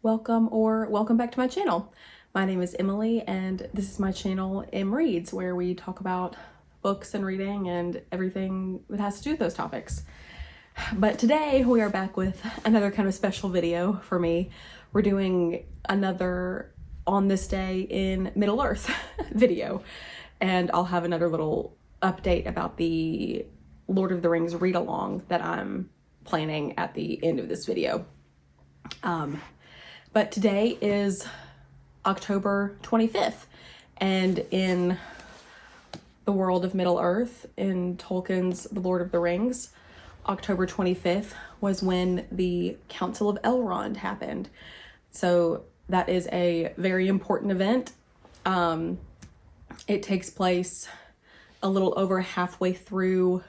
welcome back to my channel. My name is Emily and this is my channel, Em Reads, where we talk about books and reading and everything that has to do with those topics. But today we are back with another kind of special video for me. We're doing another On This Day in Middle Earth video, and I'll have another little update about the Lord of the Rings read-along that I'm planning at the end of this video. But today is October 25th, and in the world of Middle Earth, in Tolkien's The Lord of the Rings, October 25th was when the Council of Elrond happened. So that is a very important event. It takes place a little over halfway through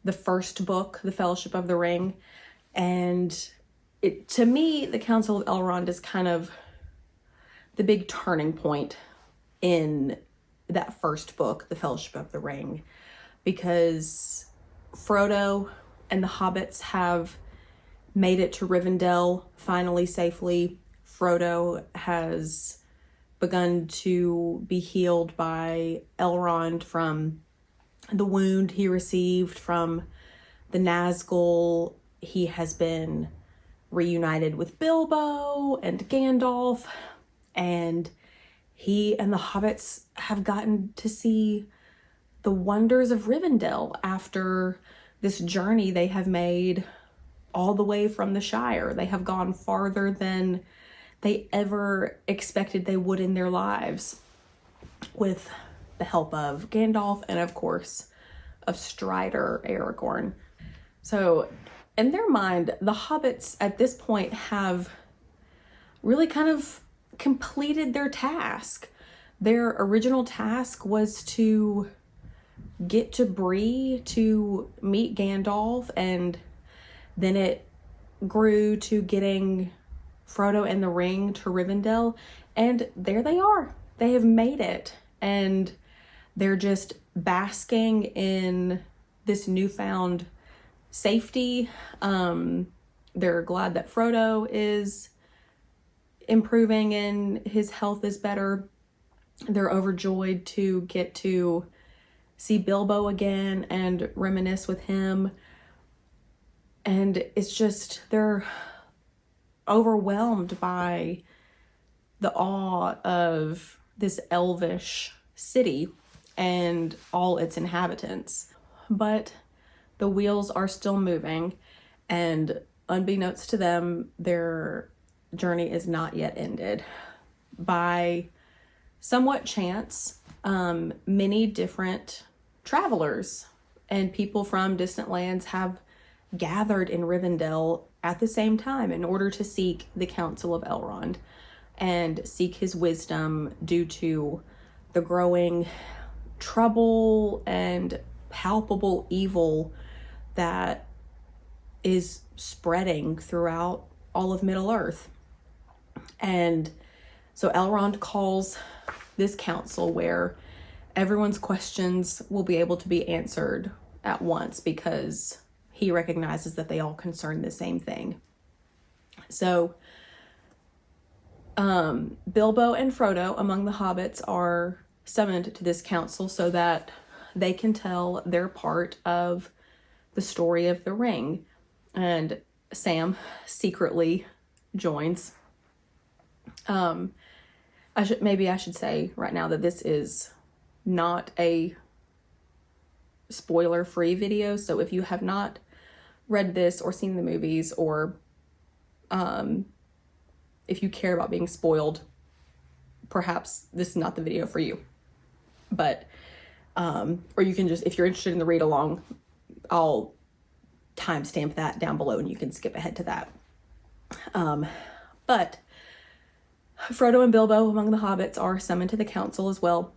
the first book, The Fellowship of the Ring, and to me, the Council of Elrond is kind of the big turning point in that first book, The Fellowship of the Ring, because Frodo and the hobbits have made it to Rivendell finally safely. Frodo has begun to be healed by Elrond from the wound he received from the Nazgul. He has been reunited with Bilbo and Gandalf, and he and the hobbits have gotten to see the wonders of Rivendell after this journey they have made all the way from the Shire. They have gone farther than they ever expected they would in their lives, with the help of Gandalf and of course of Strider Aragorn. So in their mind, the hobbits at this point have really kind of completed their task. Their original task was to get to Bree to meet Gandalf, and then it grew to getting Frodo and the ring to Rivendell, and there they are. They have made it, and they're just basking in this newfound safety. They're glad that Frodo is improving and his health is better. They're overjoyed to get to see Bilbo again and reminisce with him. And it's just, they're overwhelmed by the awe of this elvish city and all its inhabitants. But the wheels are still moving, and unbeknownst to them, their journey is not yet ended. By somewhat chance, many different travelers and people from distant lands have gathered in Rivendell at the same time in order to seek the Council of Elrond and seek his wisdom due to the growing trouble and palpable evil that is spreading throughout all of Middle Earth. And so Elrond calls this council where everyone's questions will be able to be answered at once, because he recognizes that they all concern the same thing. So Bilbo and Frodo, among the hobbits, are summoned to this council so that they can tell their part of the story of the ring. And Sam secretly joins. I should say right now that this is not a spoiler-free video, so if you have not read this or seen the movies, or if you care about being spoiled, perhaps this is not the video for you. But or you can just, if you're interested in the read along, I'll timestamp that down below and you can skip ahead to that. But Frodo and Bilbo, among the hobbits, are summoned to the council as well,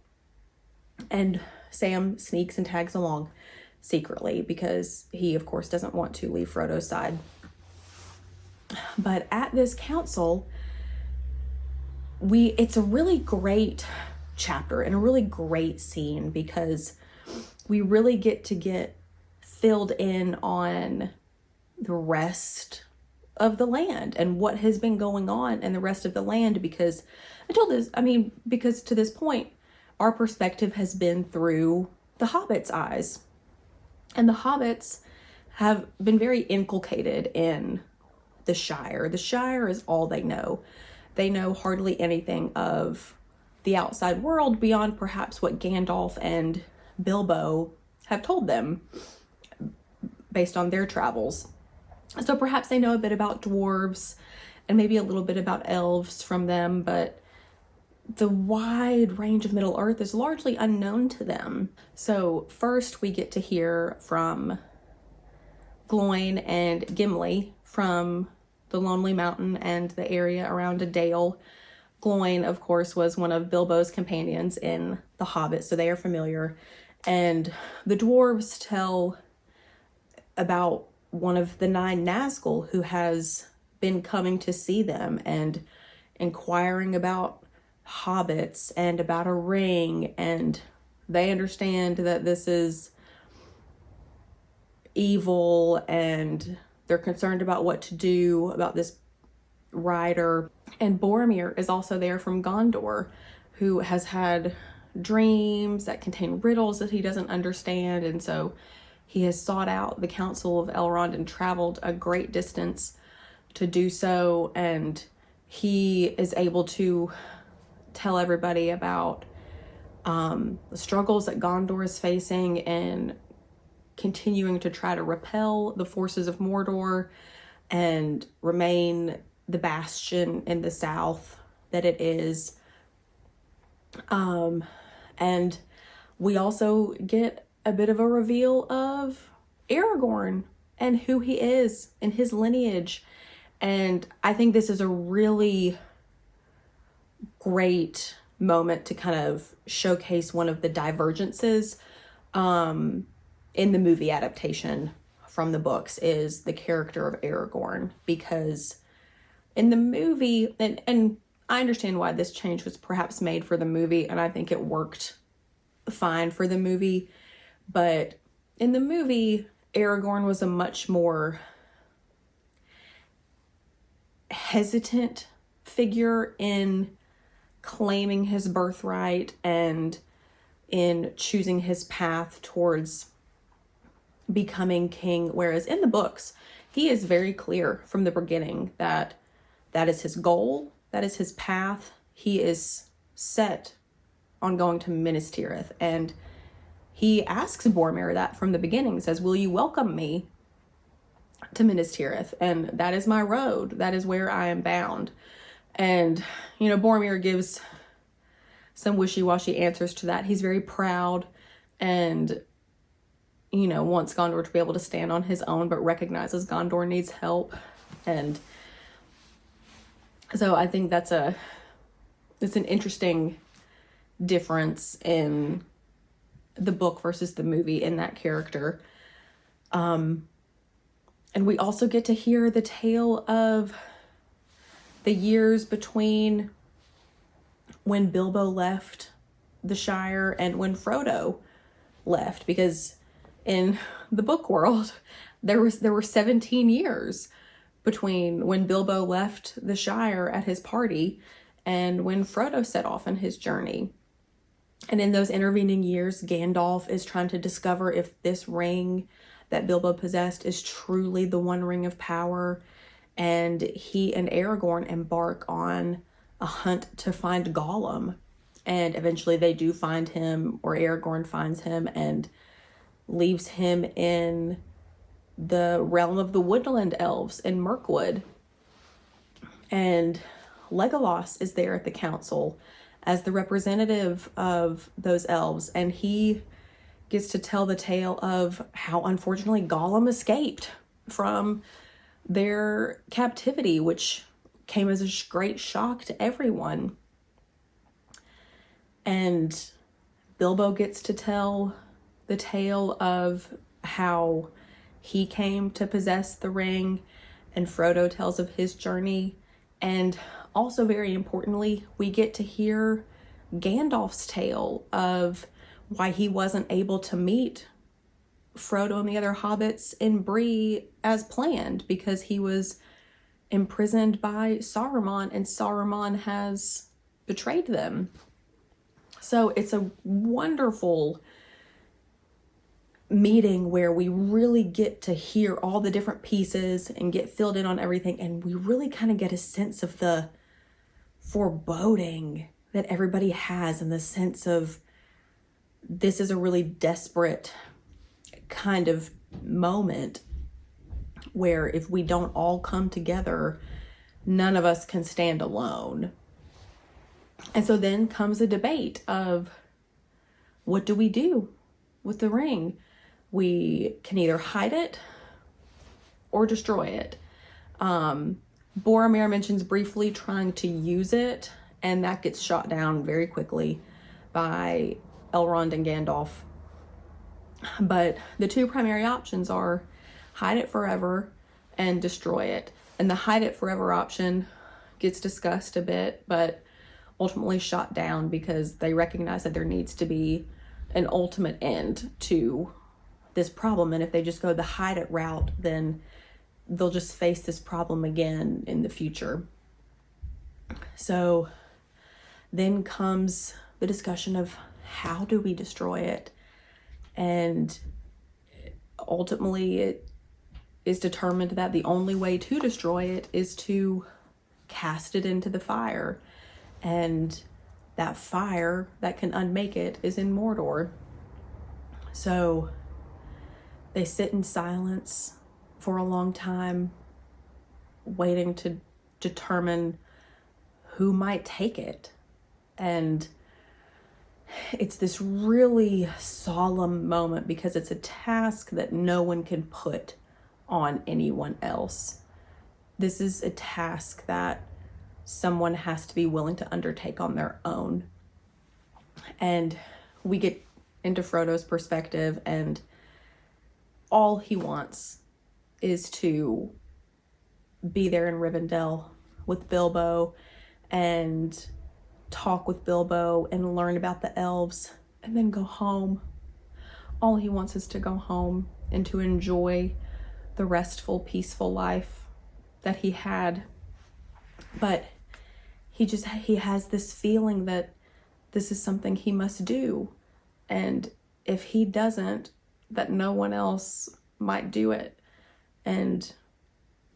and Sam sneaks and tags along secretly because he, of course, doesn't want to leave Frodo's side. But at this council, it's a really great chapter and a really great scene, because we really get filled in on the rest of the land and what has been going on in the rest of the land, because because to this point, our perspective has been through the Hobbits' eyes. And the Hobbits have been very inculcated in the Shire. The Shire is all they know. They know hardly anything of the outside world beyond perhaps what Gandalf and Bilbo have told them based on their travels. So perhaps they know a bit about dwarves and maybe a little bit about elves from them, but the wide range of Middle Earth is largely unknown to them. So first we get to hear from Gloin and Gimli from the Lonely Mountain and the area around a dale. Gloin, of course, was one of Bilbo's companions in The Hobbit, so they are familiar. And the dwarves tell about one of the 9 Nazgul who has been coming to see them and inquiring about hobbits and about a ring, and they understand that this is evil and they're concerned about what to do about this rider. And Boromir is also there from Gondor, who has had dreams that contain riddles that he doesn't understand, and so he has sought out the Council of Elrond and traveled a great distance to do so, and he is able to tell everybody about the struggles that Gondor is facing and continuing to try to repel the forces of Mordor and remain the bastion in the south that it is. And we also get a bit of a reveal of Aragorn and who he is and his lineage. And I think this is a really great moment to kind of showcase one of the divergences in the movie adaptation from the books is the character of Aragorn, because in the movie, and I understand why this change was perhaps made for the movie, and I think it worked fine for the movie, but in the movie, Aragorn was a much more hesitant figure in claiming his birthright and in choosing his path towards becoming king, whereas in the books, he is very clear from the beginning that that is his goal, that is his path. He is set on going to Minas Tirith, and he asks Boromir that from the beginning, says, will you welcome me to Minas Tirith? And that is my road. That is where I am bound. And, Boromir gives some wishy-washy answers to that. He's very proud and, wants Gondor to be able to stand on his own, but recognizes Gondor needs help. And so I think it's an interesting difference in the book versus the movie in that character. And we also get to hear the tale of the years between when Bilbo left the Shire and when Frodo left, because in the book world, there were 17 years between when Bilbo left the Shire at his party and when Frodo set off on his journey. And in those intervening years, Gandalf is trying to discover if this ring that Bilbo possessed is truly the One Ring of Power. And he and Aragorn embark on a hunt to find Gollum. And eventually they do find him, or Aragorn finds him and leaves him in the realm of the woodland elves in Mirkwood. And Legolas is there at the council as the representative of those elves, and he gets to tell the tale of how unfortunately Gollum escaped from their captivity, which came as a great shock to everyone. And Bilbo gets to tell the tale of how he came to possess the ring, and Frodo tells of his journey. And also, very importantly, we get to hear Gandalf's tale of why he wasn't able to meet Frodo and the other hobbits in Bree as planned, because he was imprisoned by Saruman, and Saruman has betrayed them. So it's a wonderful meeting where we really get to hear all the different pieces and get filled in on everything, and we really kind of get a sense of the foreboding that everybody has, and the sense of this is a really desperate kind of moment where if we don't all come together, none of us can stand alone. And so then comes a debate of, what do we do with the ring? We can either hide it or destroy it. Boromir mentions briefly trying to use it, and that gets shot down very quickly by Elrond and Gandalf. But the two primary options are hide it forever and destroy it. And the hide it forever option gets discussed a bit, but ultimately shot down because they recognize that there needs to be an ultimate end to this problem. And if they just go the hide it route, then they'll just face this problem again in the future. So then comes the discussion of, how do we destroy it? And ultimately it is determined that the only way to destroy it is to cast it into the fire. And that fire that can unmake it is in Mordor. So they sit in silence for a long time, waiting to determine who might take it. And it's this really solemn moment because it's a task that no one can put on anyone else. This is a task that someone has to be willing to undertake on their own. And we get into Frodo's perspective, and all he wants is to be there in Rivendell with Bilbo and talk with Bilbo and learn about the elves and then go home. All he wants is to go home and to enjoy the restful, peaceful life that he had. But he has this feeling that this is something he must do. And if he doesn't, that no one else might do it. And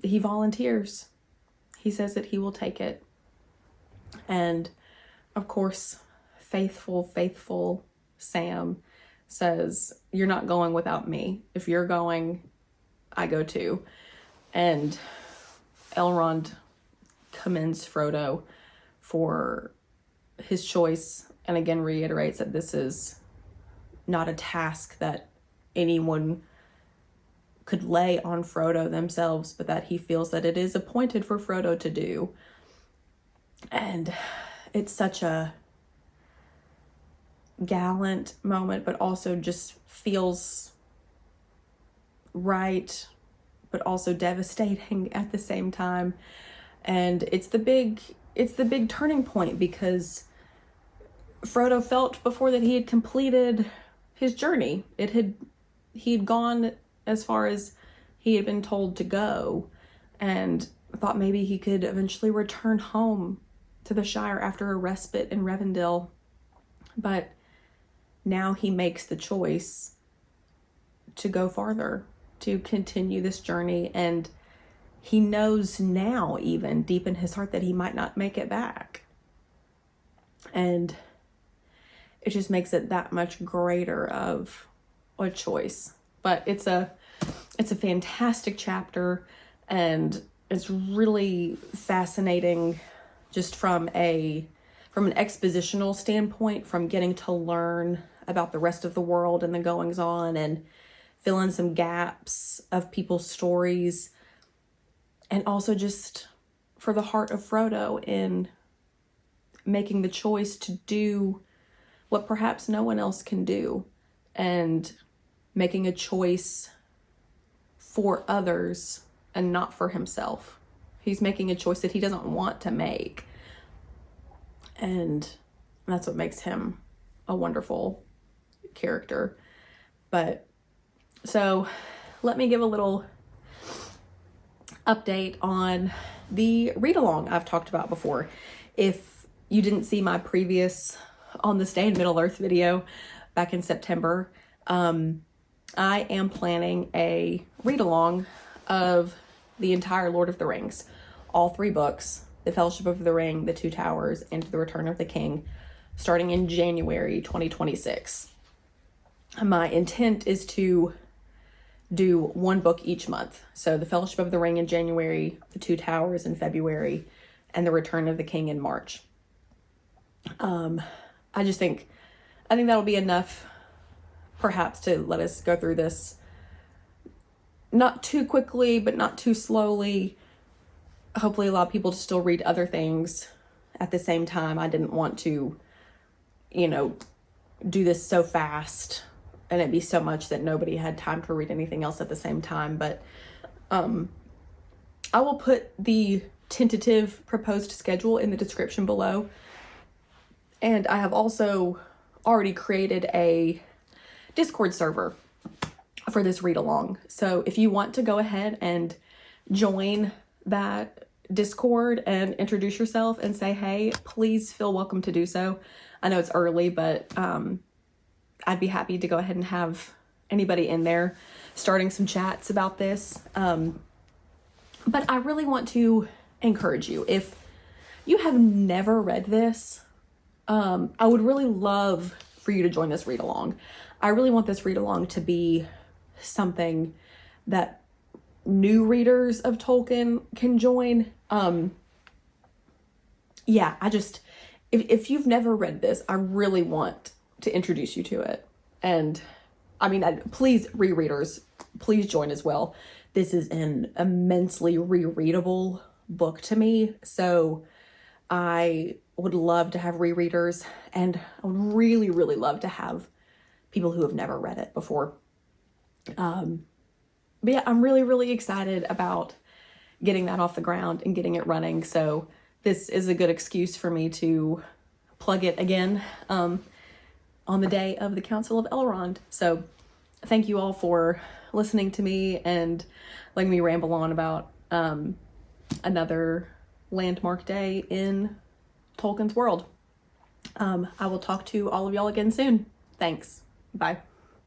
he volunteers. He says that he will take it. And of course, faithful Sam says, you're not going without me. If you're going, I go too. And Elrond commends Frodo for his choice, and again reiterates that this is not a task that anyone could lay on Frodo themselves, but that he feels that it is appointed for Frodo to do. And it's such a gallant moment, but also just feels right, but also devastating at the same time. And it's the big turning point, because Frodo felt before that he had completed his journey. He had gone as far as he had been told to go, and thought maybe he could eventually return home to the Shire after a respite in Rivendell. But now he makes the choice to go farther, to continue this journey, and he knows now, even deep in his heart, that he might not make it back. And it just makes it that much greater of a choice. But it's a fantastic chapter, and it's really fascinating just from an expositional standpoint, from getting to learn about the rest of the world and the goings on, and fill in some gaps of people's stories. And also just for the heart of Frodo in making the choice to do what perhaps no one else can do, and making a choice for others and not for himself. He's making a choice that he doesn't want to make. And that's what makes him a wonderful character. But so let me give a little update on the read-along I've talked about before. If you didn't see my previous On This Day in Middle-earth video back in September, I am planning a read-along of the entire Lord of the Rings, all 3 books, The Fellowship of the Ring, The Two Towers, and The Return of the King, starting in January 2026. My intent is to do 1 book each month. So The Fellowship of the Ring in January, The Two Towers in February, and The Return of the King in March. I think that'll be enough, perhaps, to let us go through this not too quickly, but not too slowly. Hopefully allow people to still read other things at the same time. I didn't want to, do this so fast and it'd be so much that nobody had time to read anything else at the same time. But I will put the tentative proposed schedule in the description below. And I have also already created a Discord server for this read along. So if you want to go ahead and join that Discord and introduce yourself and say, hey, please feel welcome to do so. I know it's early, but I'd be happy to go ahead and have anybody in there starting some chats about this. But I really want to encourage you. If you have never read this, I would really love for you to join this read along. I really want this read along to be something that new readers of Tolkien can join. If you've never read this, I really want to introduce you to it. And please, rereaders, please join as well. This is an immensely rereadable book to me. So I would love to have rereaders, and I would really, really love to have people who have never read it before. But yeah, I'm really, really excited about getting that off the ground and getting it running. So this is a good excuse for me to plug it again on the day of the Council of Elrond. So thank you all for listening to me and letting me ramble on about another landmark day in Tolkien's world. I will talk to all of y'all again soon. Thanks. Bye.